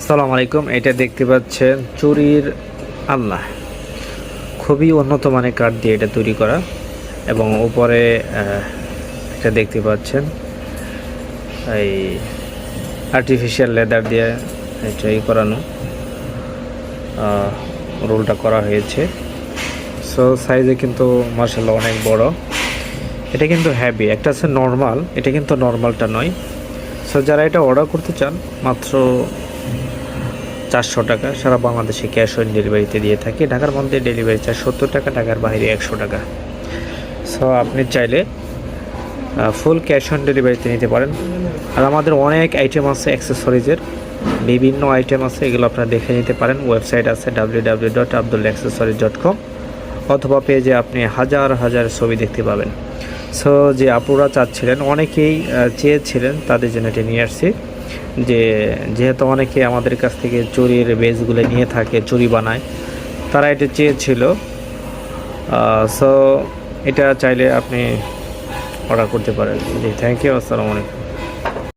আসসালামু আলাইকুম। এটা দেখতে পাচ্ছেন চুরির আলনা, খুবই উন্নত মানের কাঠ দিয়ে এটা তৈরি করা এবং উপরে এটা দেখতে পাচ্ছেন এই আর্টিফিশিয়াল লেদার দিয়ে এটা করানো রোলটা করা হয়েছে। সো সাইজে কিন্তু মাশাআল্লাহ অনেক বড়। এটা কিন্তু হ্যাভি, একটা আছে নর্মাল, এটা কিন্তু নর্মালটা নয়। সো যারা এটা অর্ডার করতে চান মাত্র 400 টাকা, সারা বাংলাদেশে ক্যাশ অন ডেলিভারিতে দিয়ে থাকি। ঢাকার মধ্যে ডেলিভারি চার্জ 70 টাকা, ঢাকার বাইরে 100 টাকা। সো আপনি চাইলে ফুল ক্যাশ অন ডেলিভারিতে নিতে পারেন। আর আমাদের অনেক আইটেম আছে অ্যাক্সেসরিজের, বিভিন্ন আইটেম আছে, এগুলো আপনারা দেখে নিতে পারেন। ওয়েবসাইট আছে www.abdullaccessories.com, অথবা পেজে আপনি হাজার হাজার ছবি দেখতে পাবেন। সো যে আপুরা চাচ্ছিলেন, অনেকেই চেয়েছিলেন, তাদের জন্য এটা নিয়ে আসছি। যেহেতু অনেকে আমাদের কাছ থেকে চুরির বেসগুলো নিয়ে থাকে, চুরি বানায়, তারা এটা চেয়েছিল। সো এটা চাইলে আপনি অর্ডার করতে পারেন। জি, থ্যাংক ইউ। আসসালামু আলাইকুম।